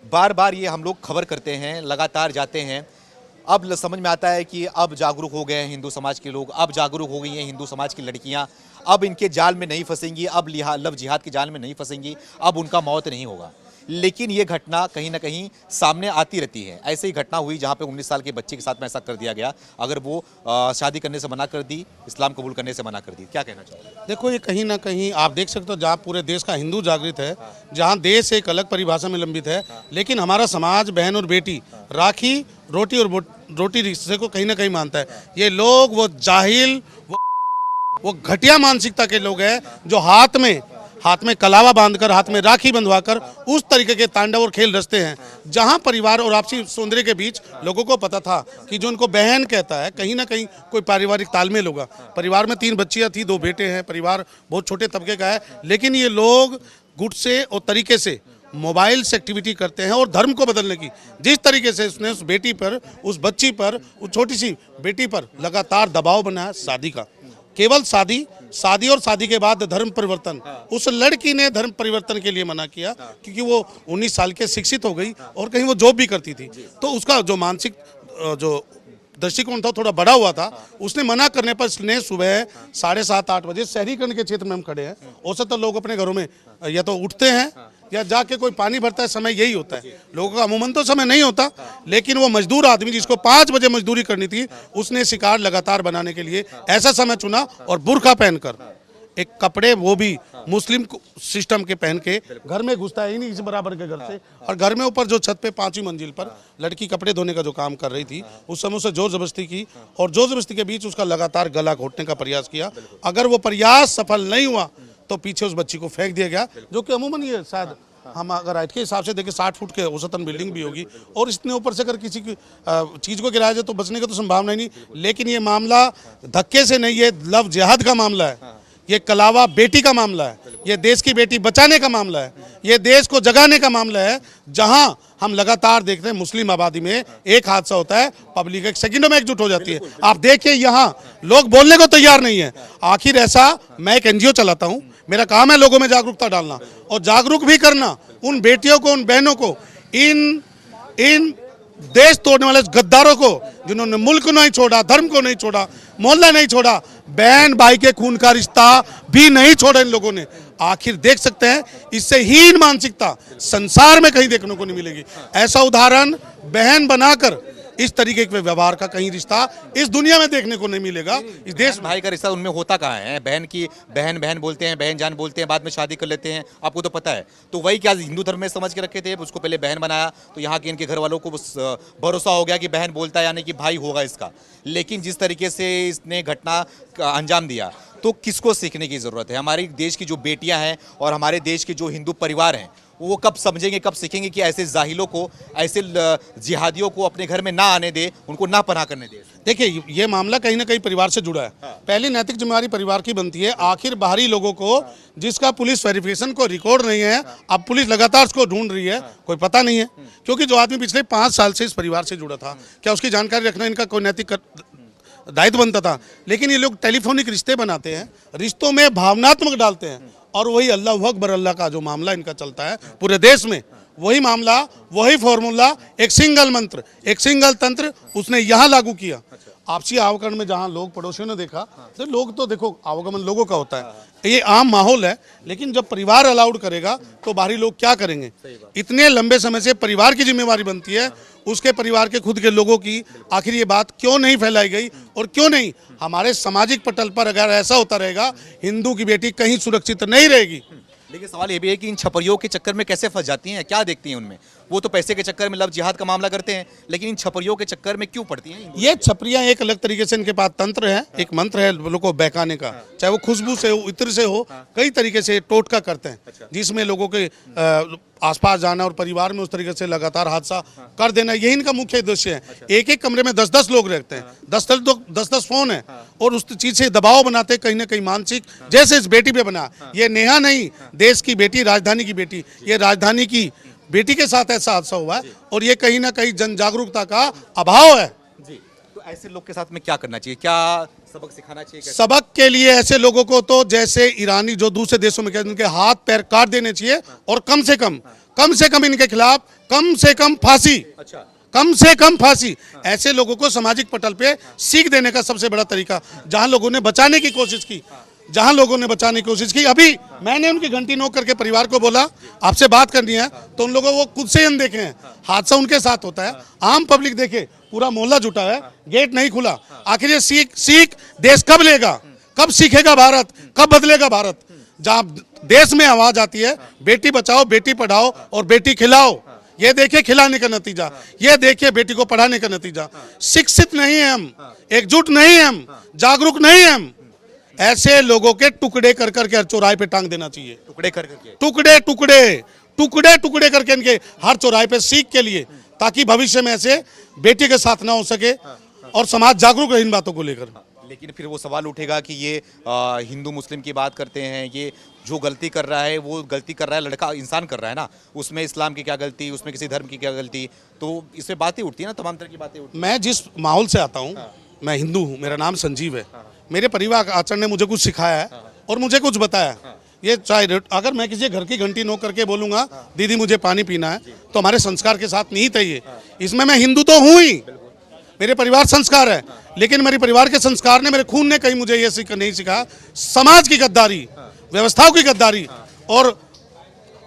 बार बार ये हम लोग खबर करते हैं, लगातार जाते हैं। अब समझ में आता है कि अब जागरूक हो गए हैं हिंदू समाज के लोग, अब जागरूक हो गई हैं हिंदू समाज की लड़कियां, अब इनके जाल में नहीं फंसेंगी, अब लव जिहाद के जाल में नहीं फंसेंगी, अब उनका मौत नहीं होगा। लेकिन ये घटना कहीं ना कहीं सामने आती रहती है। ऐसे ही घटना हुई जहाँ पे 19 साल के बच्चे के साथ में ऐसा कर दिया गया। अगर वो शादी करने से मना कर दी, इस्लाम कबूल करने से मना कर दी, क्या कहना चाहोगे? देखो, ये कहीं ना कहीं आप देख सकते हो, जहाँ पूरे देश का हिंदू जागृत है, जहाँ देश एक अलग परिभाषा में लंबित है, लेकिन हमारा समाज बहन और बेटी, राखी, रोटी और रोटी रिश्ते को कहीं ना कहीं मानता है। ये लोग वो जाहिल, वो घटिया मानसिकता के लोग हैं जो हाथ में कलावा बांधकर, हाथ में राखी बंधवाकर उस तरीके के तांडव और खेल रचते हैं। जहां परिवार और आपसी सौंदर्य के बीच लोगों को पता था कि जो उनको बहन कहता है, कहीं ना कहीं कोई पारिवारिक तालमेल होगा। परिवार में 3 बच्चियां थी, 2 बेटे हैं, परिवार बहुत छोटे तबके का है, लेकिन ये लोग गुट से और तरीके से मोबाइल से एक्टिविटी करते हैं और धर्म को बदलने की, जिस तरीके से उसने उस बेटी पर, उस बच्ची पर, उस छोटी सी बेटी पर लगातार दबाव बनाया शादी का। केवल शादी और शादी के बाद धर्म परिवर्तन। उस लड़की ने धर्म परिवर्तन के लिए मना किया क्योंकि वो 19 साल के शिक्षित हो गई और कहीं वो जॉब भी करती थी, तो उसका जो मानसिक जो दृष्टिकोण था थोड़ा बड़ा हुआ था। उसने मना करने पर इसने सुबह 7:30-8 बजे, शहरीकरण के क्षेत्र में हम खड़े हैं, औसतन लोग अपने घरों में या तो उठते हैं या जाके कोई पानी भरता है, समय यही होता है। लोगों का अमूमन तो समय नहीं होता, लेकिन वो मजदूर आदमी जिसको 5 बजे मजदूरी करनी थी, उसने शिकार लगातार बनाने के लिए ऐसा समय चुना और बुर्का पहनकर, एक कपड़े वो भी मुस्लिम सिस्टम के पहन के घर में घुसता है ही नहीं इस बराबर के घर से, और घर में ऊपर जो छत पे 5वीं मंजिल पर लड़की कपड़े धोने का जो काम कर रही थी, उस समय उसे जोर जबरदस्ती की और जोर जबरदस्ती के बीच उसका लगातार गला घोटने का प्रयास किया। अगर वो प्रयास सफल नहीं हुआ तो पीछे उस बच्ची को फेंक दिया गया, जो कि अमूमन ये शायद हम अगर हाइट के हिसाब से देखें 60 फुट के औसतन बिल्डिंग भी होगी, और इतने ऊपर से अगर किसी की चीज़ को गिराया जाए तो बचने की तो संभावना ही नहीं। लेकिन ये मामला धक्के से नहीं, ये लव जिहाद का मामला है, ये कलावा बेटी का मामला है, ये देश की बेटी बचाने का मामला है, ये देश को जगाने का मामला है। जहां हम लगातार देखते हैं मुस्लिम आबादी में एक हादसा होता है, पब्लिक एक सेकंडों में एकजुट हो जाती है। आप देखिए यहाँ लोग बोलने को तैयार नहीं है। आखिर ऐसा, मैं एक NGO चलाता हूँ, मेरा काम है लोगों में जागरूकता डालना और जागरूक भी करना उन बेटियों को, उन बहनों को, इन देश तोड़ने वाले गद्दारों को, जिन्होंने मुल्क को नहीं छोड़ा, धर्म को नहीं छोड़ा, मोहल्ला नहीं छोड़ा, बहन भाई के खून का रिश्ता भी नहीं छोड़ा इन लोगों ने। आखिर देख सकते हैं, इससे हीन मानसिकता संसार में कहीं देखने को नहीं मिलेगी। ऐसा उदाहरण बहन बनाकर इस तरीके के व्यवहार का कहीं रिश्ता इस दुनिया में देखने को नहीं मिलेगा। इस देश भाई का रिश्ता उनमें होता कहाँ है? बहन की बहन बोलते हैं, बहन जान बोलते हैं, बाद में शादी कर लेते हैं, आपको तो पता है। तो वही क्या हिंदू धर्म में समझ के रखे थे, उसको पहले बहन बनाया तो यहाँ के इनके घर वालों को भरोसा हो गया कि बहन बोलता है यानी कि भाई होगा इसका। लेकिन जिस तरीके से इसने घटना का अंजाम दिया, तो किसको सीखने की ज़रूरत है? हमारे देश की जो बेटियां हैं और हमारे देश के जो हिंदू परिवार हैं, वो कब समझेंगे, कब सीखेंगे कि ऐसे जाहिलों को, ऐसे जिहादियों को अपने घर में ना आने दे, उनको ना पनाह करने दे? देखिए, ये मामला कहीं ना कहीं परिवार से जुड़ा है। पहली नैतिक जिम्मेदारी परिवार की बनती है। आखिर बाहरी लोगों को, जिसका पुलिस वेरिफिकेशन को रिकॉर्ड नहीं है, अब पुलिस लगातार उसको ढूंढ रही है, कोई पता नहीं है, क्योंकि जो आदमी पिछले 5 साल से इस परिवार से जुड़ा था, क्या उसकी जानकारी रखना इनका कोई नैतिक दायित्व बनता था? लेकिन ये लोग टेलीफोनिक रिश्ते बनाते हैं, रिश्तों में भावनात्मक डालते हैं, और वही अल्लाह अकबर अल्लाह का जो मामला इनका चलता है पूरे देश में, वही मामला, वही फॉर्मूला, एक सिंगल मंत्र, एक सिंगल तंत्र उसने यहाँ लागू किया। आपसी आवागमन में जहाँ लोग, पड़ोसियों ने देखा, तो लोग तो देखो, आवागमन लोगों का होता है, ये आम माहौल है, लेकिन जब परिवार अलाउड करेगा तो बाहरी लोग क्या करेंगे? इतने लंबे समय से परिवार की जिम्मेवारी बनती है, उसके परिवार के खुद के लोगों की। आखिर ये बात क्यों नहीं फैलाई गई और क्यों नहीं हमारे सामाजिक पटल पर अगर ऐसा होता रहेगा, हिंदू की बेटी कहीं सुरक्षित नहीं रहेगी। लेकिन सवाल ये भी है कि इन छपरियों के चक्कर में कैसे फंस जाती हैं, क्या देखती हैं उनमें? वो तो पैसे के चक्कर में लव जिहाद का मामला करते हैं, लेकिन इन छपरियों के चक्कर में क्यों पड़ती हैं? ये छपरियां एक अलग तरीके से इनके पास तंत्र है, एक मंत्र है लोगों को बहकाने का, चाहे वो खुशबू से हो, इत्र से हो, कई तरीके से टोटका करते हैं, जिसमें लोगों के आसपास जाना और परिवार में उस तरीके से लगातार हादसा कर देना, यही इनका मुख्य उद्देश्य है। एक एक कमरे में 10-10 लोग रहते हैं, 10-10 फोन है, और उस चीज से दबाव बनाते कहीं ना कहीं मानसिक, जैसे इस बेटी पे बना। ये नेहा नहीं, देश की बेटी, राजधानी की बेटी, ये राजधानी की बेटी के साथ ऐसा हादसा हुआ है, और ये कहीं ना कहीं जन जागरूकता का अभाव है। जी, तो ऐसे लोग के साथ में क्या करना चाहिए, क्या सबक सिखाना चाहिए, कैसे? सबक के लिए ऐसे लोगों को तो जैसे ईरानी जो दूसरे देशों में कहते हैं, उनके हाथ पैर काट देने चाहिए और कम से कम इनके खिलाफ कम से कम फांसी, अच्छा, कम से कम फांसी। ऐसे लोगों को सामाजिक पटल पे सीख देने का सबसे बड़ा तरीका, जहां लोगों ने बचाने की कोशिश की, अभी मैंने उनकी घंटी नोक करके परिवार को बोला आपसे बात करनी है, तो उन लोगों वो खुद से हम देखे हैं, हादसा उनके साथ होता है, आम पब्लिक देखे, पूरा मोहल्ला जुटा है, गेट नहीं खुला। आखिर ये सीख देश कब लेगा, कब सीखेगा भारत, कब बदलेगा भारत? जहां देश में आवाज आती है बेटी बचाओ, बेटी पढ़ाओ और बेटी खिलाओ, ये देखिए खिलाने का नतीजा, ये देखिए बेटी को पढ़ाने का नतीजा। शिक्षित नहीं है हम, एकजुट नहीं है हम, जागरूक नहीं है हम। ऐसे लोगों के टुकड़े कर करके हर चौराहे पे टांग देना चाहिए, टुकड़े कर करके, टुकड़े करके इनके हर चौराहे पे सीख के लिए, ताकि भविष्य में ऐसे बेटी के साथ ना हो सके और समाज जागरूक रहे इन बातों को लेकर। लेकिन फिर वो सवाल उठेगा कि ये हिंदू मुस्लिम की बात करते हैं, ये जो गलती कर रहा है वो गलती कर रहा है, लड़का इंसान कर रहा है ना, उसमें इस्लाम की क्या गलती, उसमें किसी धर्म की क्या गलती, तो इसमें बातें उठती है ना, तमाम तरह की बातें उठती मैं जिस माहौल से आता हूँ, मैं हिंदू हूँ, मेरा नाम संजीव है, मेरे परिवार आचरण ने मुझे कुछ सिखाया है और मुझे कुछ बताया। ये चाहे अगर मैं किसी घर की घंटी नोक करके बोलूंगा दीदी मुझे पानी पीना है, तो हमारे संस्कार के साथ निहित है ये। इसमें मैं हिंदू तो हूँ ही, मेरे परिवार संस्कार है, लेकिन मेरे परिवार के संस्कार ने, मेरे खून ने कहीं मुझे ये नहीं सिखा समाज की गद्दारी, व्यवस्थाओं की गद्दारी और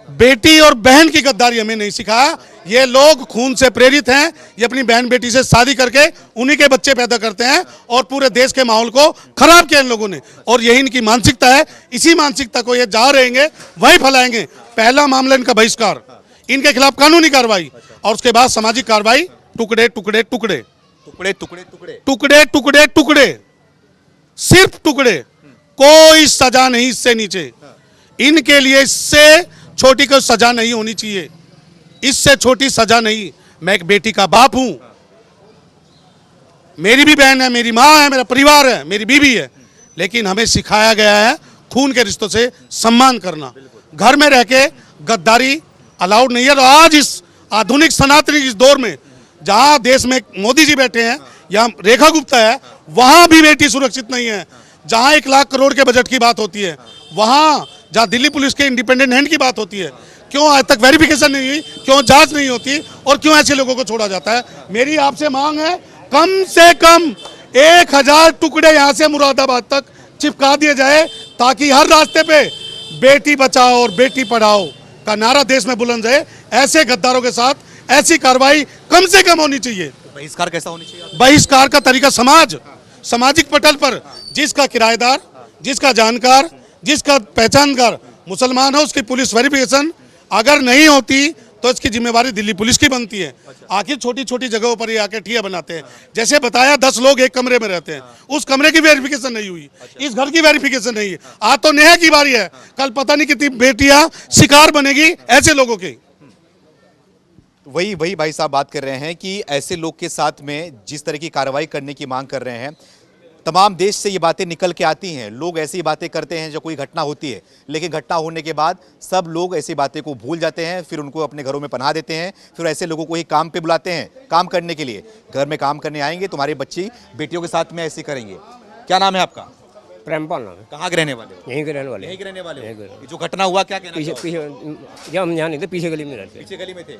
बेटी और बहन की गद्दारी हमें नहीं सिखाया। ये लोग खून से प्रेरित हैं, ये अपनी बहन बेटी से शादी करके उन्हीं के बच्चे पैदा करते हैं और पूरे देश के माहौल को खराब किया इन लोगों ने, और यही इनकी मानसिकता है। इसी मानसिकता को ये जहाँ रहेंगे वही फैलाएंगे। पहला मामला इनका बहिष्कार, इनके खिलाफ कानूनी कार्रवाई और उसके बाद सामाजिक कार्रवाई। टुकड़े टुकड़े टुकड़े टुकड़े टुकड़े टुकड़े टुकड़े टुकड़े टुकड़े, सिर्फ टुकड़े, कोई सजा नहीं इससे नीचे। इनके लिए इससे छोटी कोई सजा नहीं होनी चाहिए, इससे छोटी सजा नहीं। मैं एक बेटी का बाप हूं, मेरी भी बहन है, मेरी मां है, मेरा परिवार है, मेरी बीवी है, लेकिन हमें सिखाया गया है खून के रिश्तों से सम्मान करना। घर में रह के गद्दारी अलाउड नहीं है। तो आज इस आधुनिक सनातनी इस दौर में, जहां देश में मोदी जी बैठे हैं या रेखा गुप्ता है, वहां भी बेटी सुरक्षित नहीं है। जहां 1 लाख करोड़ के बजट की बात होती है, वहां जहां दिल्ली पुलिस के इंडिपेंडेंट हैंड की बात होती है, क्यों आज तक वेरिफिकेशन नहीं हुई, क्यों जांच नहीं होती और क्यों ऐसे लोगों को छोड़ा जाता है? मेरी आपसे मांग है कम से कम 1000 टुकड़े यहां से मुरादाबाद तक चिपका दिए जाए, ताकि हर रास्ते पे बेटी बचाओ और बेटी पढ़ाओ का नारा देश में बुलंद रहे। ऐसे गद्दारों के साथ ऐसी कार्रवाई कम से कम होनी चाहिए। तो बहिष्कार कैसा होनी चाहिए? बहिष्कार का तरीका सामाजिक पटल पर जिसका किराएदार, जिसका जानकार, जिसका पहचानकार मुसलमान हो, उसकी पुलिस वेरिफिकेशन अगर नहीं होती तो इसकी जिम्मेवारी दिल्ली पुलिस की बनती है। आखिर छोटी छोटी जगहों पर ये आके ठिया बनाते हैं। जैसे बताया 10 लोग एक कमरे में रहते हैं, उस कमरे की वेरिफिकेशन नहीं हुई, इस घर की वेरिफिकेशन नहीं है। आज तो नेहा की बारी है, कल पता नहीं कितनी बेटियां शिकार बनेगी ऐसे लोगों की। वही भाई साहब बात कर रहे हैं कि ऐसे लोग के साथ में जिस तरह की कार्रवाई करने की मांग कर रहे हैं, तमाम देश से ये बातें निकल के आती हैं। लोग ऐसी बातें करते हैं जब कोई घटना होती है, लेकिन घटना होने के बाद सब लोग ऐसी बातें को भूल जाते हैं, फिर उनको अपने घरों में पनाह देते हैं, फिर ऐसे लोगों को ही काम पे बुलाते हैं, काम करने के लिए। घर में काम करने आएंगे, तुम्हारी बच्ची बेटियों के साथ में ऐसे करेंगे। क्या नाम है आपका? प्रेमपाल नाम है। कहाँ के रहने वाले हो? यहीं के रहने वाले यहीं के रहने वाले हो? यहीं के रहने ये जो घटना हुआ क्या कहना पीछे चाहोगे? पीछे जब हम यहाँ नहीं थे, पीछे गली में रहते। पीछे गली में थे।